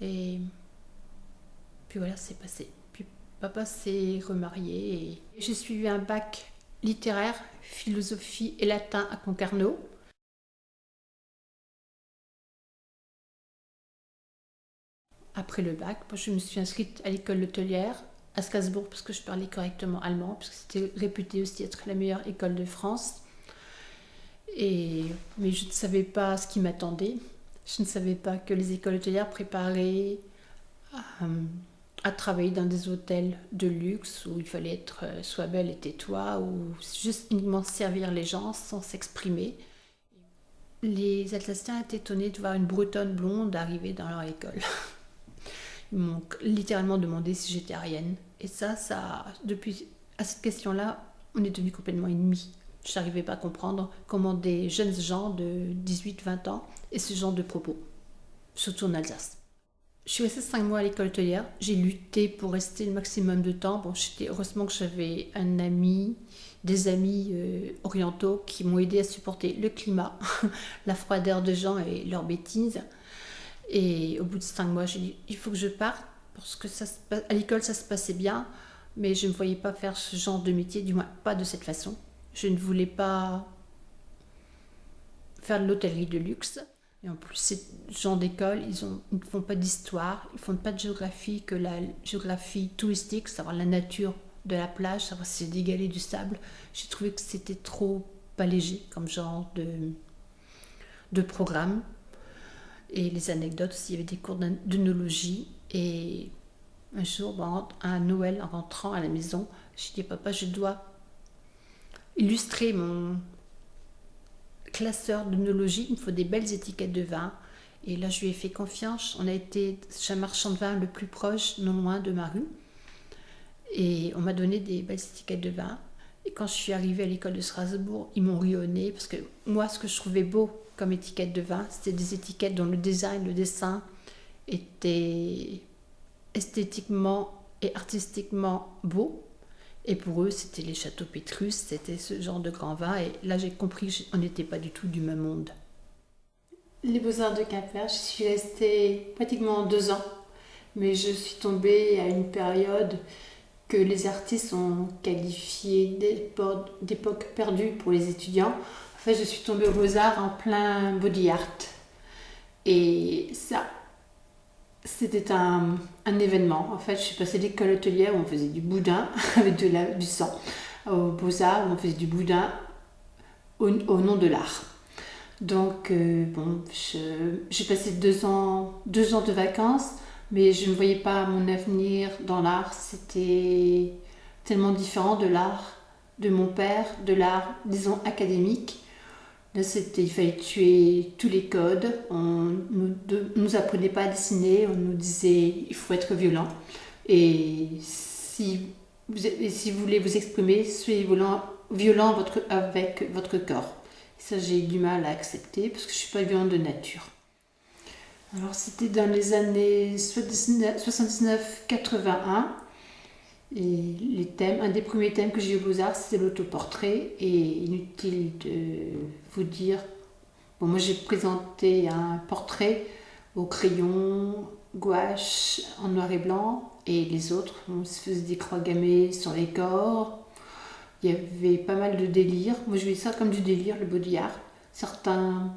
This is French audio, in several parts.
Et puis voilà, c'est passé. Puis papa s'est remarié et j'ai suivi un bac littéraire, philosophie et latin à Concarneau. Après le bac, moi, je me suis inscrite à l'école hôtelière à Strasbourg parce que je parlais correctement allemand, parce que c'était réputé aussi être la meilleure école de France. Mais je ne savais pas ce qui m'attendait. Je ne savais pas que les écoles hôtelières préparaient à, à travailler dans des hôtels de luxe où il fallait être soit belle et tais-toi ou juste uniquement servir les gens sans s'exprimer. Les Alsaciens étaient étonnés de voir une Bretonne blonde arriver dans leur école. Ils m'ont littéralement demandé si j'étais arienne. Et depuis à cette question-là, on est devenus complètement ennemis. Je n'arrivais pas à comprendre comment des jeunes gens de 18-20 ans aient ce genre de propos, surtout en Alsace. Je suis restée 5 mois à l'école hôtelière. J'ai lutté pour rester le maximum de temps. Bon, heureusement que j'avais des amis orientaux qui m'ont aidé à supporter le climat, la froideur de gens et leurs bêtises. Et au bout de 5 mois, j'ai dit il faut que je parte parce que à l'école ça se passait bien, mais je ne me voyais pas faire ce genre de métier, du moins pas de cette façon. Je ne voulais pas faire de l'hôtellerie de luxe. Et en plus, ce genre d'école, ils ne font pas d'histoire, ils ne font pas de géographie, que la géographie touristique, savoir la nature de la plage, savoir si c'est d'égaler du sable. J'ai trouvé que c'était trop pas léger comme genre de programme. Et les anecdotes aussi, il y avait des cours d'œnologie. Et un jour, à Noël, en rentrant à la maison, j'ai dit papa, je dois illustrer mon classeur d'œnologie, il me faut des belles étiquettes de vin. Et là, je lui ai fait confiance. On a été chez un marchand de vin le plus proche, non loin de ma rue. Et on m'a donné des belles étiquettes de vin. Et quand je suis arrivée à l'école de Strasbourg, ils m'ont ri au nez parce que moi, ce que je trouvais beau comme étiquette de vin, c'était des étiquettes dont le design, le dessin était esthétiquement et artistiquement beau. Et pour eux, c'était les châteaux Pétrus, c'était ce genre de grand vin. Et là, j'ai compris qu'on n'était pas du tout du même monde. Les Beaux-Arts de Quimper, j'y suis restée pratiquement 2 ans. Mais je suis tombée à une période que les artistes ont qualifiée d'époque perdue pour les étudiants. En fait, je suis tombée aux Beaux-Arts en plein body art. Et ça, c'était un événement. En fait, je suis passée de l'école hôtelière où on faisait du boudin avec du sang, aux Beaux-Arts où on faisait du boudin au nom de l'art. Donc, j'ai passé 2 ans de vacances, mais je ne voyais pas mon avenir dans l'art. C'était tellement différent de l'art de mon père, de l'art, disons, académique. Là, il fallait tuer tous les codes. On nous apprenait pas à dessiner. On nous disait il faut être violent. Et si vous voulez vous exprimer, soyez violent avec votre corps. Ça, j'ai eu du mal à accepter parce que je suis pas violente de nature. Alors, c'était dans les années 79-81. Et un des premiers thèmes que j'ai eu aux Beaux-Arts, c'était l'autoportrait. Et inutile de vous dire, bon, moi j'ai présenté un portrait au crayon, gouache, en noir et blanc. Et les autres, on se faisait des croix gammées sur les corps. Il y avait pas mal de délire. Moi je voyais ça comme du délire, le body art. Certains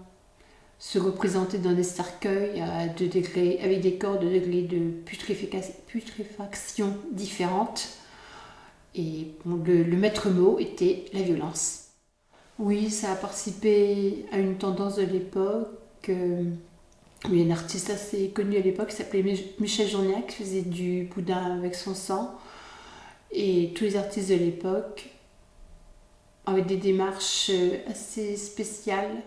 se représentaient dans des cercueils à 2 degrés, avec des corps de degrés de putréfaction différentes. Et bon, le maître mot était la violence. Oui, ça a participé à une tendance de l'époque. Il y a un artiste assez connu à l'époque qui s'appelait Michel Journiac qui faisait du boudin avec son sang. Et tous les artistes de l'époque avaient des démarches assez spéciales.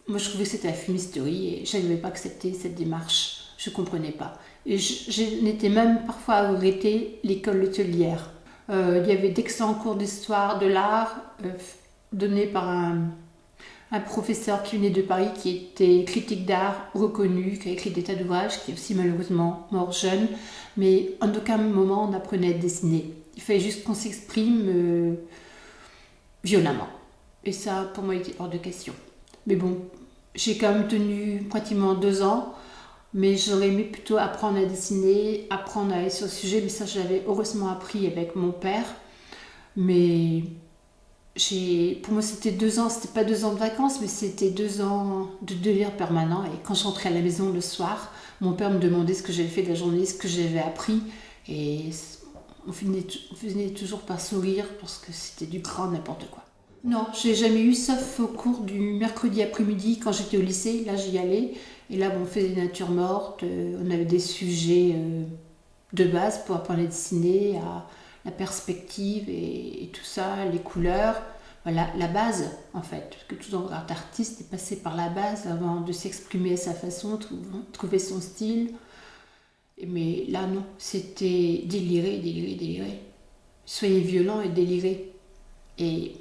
Moi, je trouvais que c'était la fumisterie et je n'arrivais pas à accepter cette démarche. Je ne comprenais pas. Et je n'étais même parfois à regretter l'école hôtelière. Il y avait d'excellents cours d'histoire de l'art donnés par un professeur qui venait de Paris, qui était critique d'art reconnu, qui a écrit des tas d'ouvrages, qui est aussi malheureusement mort jeune. Mais en aucun moment on apprenait à dessiner. Il fallait juste qu'on s'exprime violemment. Et ça, pour moi, il était hors de question. Mais bon, j'ai quand même tenu pratiquement 2 ans Mais j'aurais aimé plutôt apprendre à dessiner, apprendre à aller sur le sujet, mais ça j'avais heureusement appris avec mon père. Mais pour moi c'était 2 ans, c'était pas 2 ans de vacances, mais c'était 2 ans de délire permanent. Et quand je rentrais à la maison le soir, mon père me demandait ce que j'avais fait de la journée, ce que j'avais appris. Et on finit toujours par sourire parce que c'était du grand n'importe quoi. Non, j'ai jamais eu, sauf au cours du mercredi après-midi quand j'étais au lycée. Là, j'y allais. Et là, bon, on faisait des natures mortes. On avait des sujets de base pour apprendre à dessiner, la perspective et tout ça, les couleurs. Voilà, la base, en fait. Parce que tout art artiste est passé par la base avant de s'exprimer à sa façon, trouver son style. Mais là, non, c'était délirer, délirer, délirer. Soyez violent et délirez. Et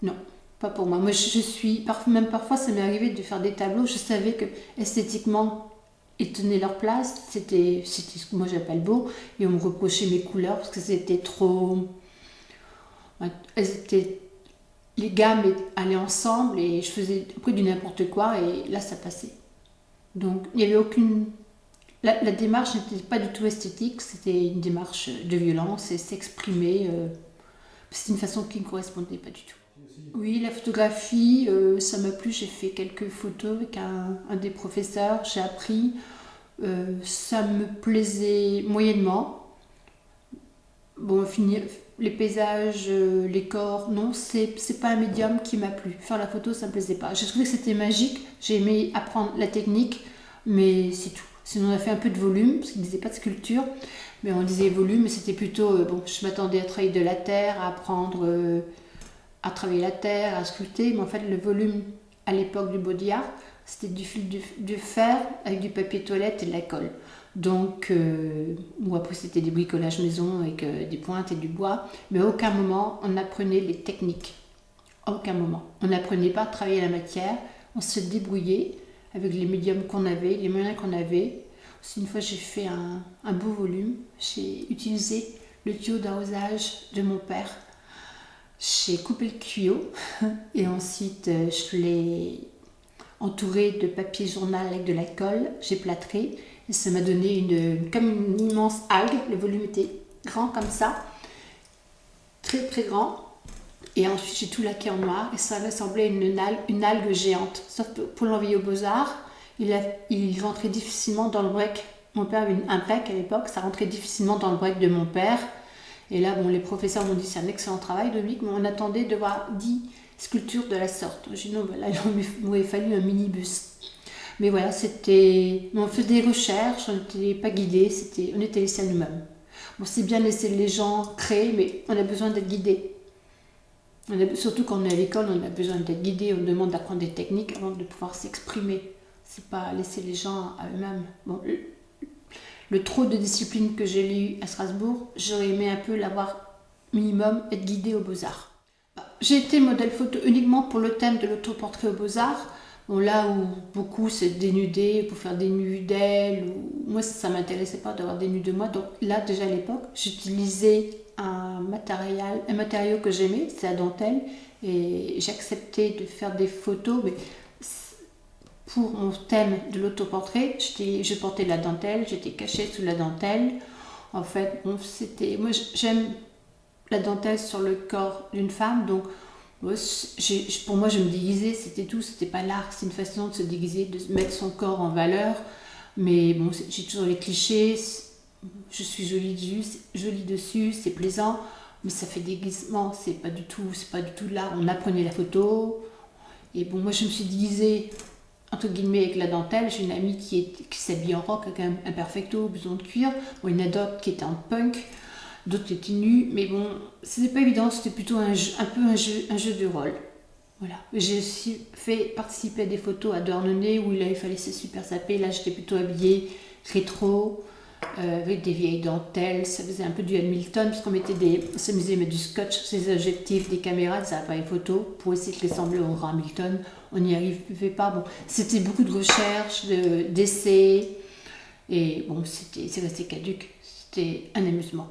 non, pas pour moi. Moi, je suis, même parfois, ça m'est arrivé de faire des tableaux. Je savais que esthétiquement, ils tenaient leur place. C'était ce que moi j'appelle beau. Et on me reprochait mes couleurs parce que c'était trop. Les gammes allaient ensemble et je faisais après du n'importe quoi. Et là, ça passait. Donc, il n'y avait aucune. La démarche n'était pas du tout esthétique. C'était une démarche de violence et s'exprimer. C'est une façon qui ne correspondait pas du tout. Oui, la photographie, ça m'a plu. J'ai fait quelques photos avec un des professeurs. J'ai appris. Ça me plaisait moyennement. Bon, les paysages, les corps, non, c'est pas un médium qui m'a plu. Faire la photo, ça me plaisait pas. J'ai trouvé que c'était magique. J'ai aimé apprendre la technique, mais c'est tout. Sinon, on a fait un peu de volume, parce qu'ils ne disaient pas de sculpture, mais on disait volume, mais c'était plutôt, bon, je m'attendais à travailler de la terre, à apprendre à travailler la terre, à sculpter, mais en fait, le volume à l'époque du body art, c'était du fil de fer avec du papier toilette et de la colle. Donc, ou après c'était des bricolages maison avec des pointes et du bois, mais à aucun moment on apprenait les techniques. À aucun moment. On n'apprenait pas à travailler la matière, on se débrouillait avec les médiums qu'on avait, les moyens qu'on avait. Aussi, une fois j'ai fait un beau volume, j'ai utilisé le tuyau d'arrosage de mon père. J'ai coupé le tuyau et ensuite je l'ai entouré de papier journal avec de la colle, j'ai plâtré et ça m'a donné comme une immense algue. Le volume était grand comme ça, très très grand. Et ensuite j'ai tout laqué en noir et ça ressemblait à une algue géante. Sauf que pour l'envoyer aux Beaux-Arts, il rentrait difficilement dans le break. Mon père avait un break à l'époque, ça rentrait difficilement dans le break de mon père. Et là, bon, les professeurs m'ont dit c'est un excellent travail, Dominique, mais on attendait de voir 10 sculptures de la sorte. J'ai dit non, ben là, il m'aurait fallu un minibus. Mais voilà, on faisait des recherches, on n'était pas guidés, on était laissés à nous-mêmes. Bon, c'est bien de laisser les gens créer, mais on a besoin d'être guidés. Surtout quand on est à l'école, on a besoin d'être guidés, on demande d'apprendre des techniques avant de pouvoir s'exprimer. C'est pas laisser les gens à eux-mêmes. Bon, le trop de discipline que j'ai eu à Strasbourg, j'aurais aimé un peu l'avoir minimum, être guidée aux Beaux-Arts. J'ai été modèle photo uniquement pour le thème de l'autoportrait aux Beaux-Arts. Bon, là où beaucoup se dénudaient pour faire des nus d'elles, moi ça ne m'intéressait pas d'avoir des nus de moi. Donc là, déjà à l'époque, j'utilisais un matériau que j'aimais, c'est la dentelle, et j'acceptais de faire des photos, mais pour mon thème de l'autoportrait, je portais de la dentelle, j'étais cachée sous la dentelle. En fait, bon, moi j'aime la dentelle sur le corps d'une femme, donc pour moi je me déguisais, c'était tout, c'était pas l'art, c'est une façon de se déguiser, de mettre son corps en valeur. Mais bon, j'ai toujours les clichés, je suis jolie dessus, c'est plaisant, mais ça fait déguisement, c'est pas du tout de l'art. On apprenait la photo, et bon, moi je me suis déguisée entre guillemets avec la dentelle. J'ai une amie qui s'habille en rock avec un perfecto, blouson de cuir. Bon, il y en a d'autres qui étaient en punk, d'autres étaient nus, mais bon, c'était pas évident, c'était plutôt un jeu de rôle. Voilà. J'ai aussi fait participer à des photos à Douarnenez où il fallait se super saper. Là, j'étais plutôt habillée rétro, avec des vieilles dentelles. Ça faisait un peu du Hamilton, parce on s'amusait à mettre du scotch, des objectifs, des caméras, des appareils photo pour essayer de ressembler au grand Hamilton. On n'y arrivait pas. Bon, c'était beaucoup de recherches, d'essais. Et bon, c'est resté caduc. C'était un amusement.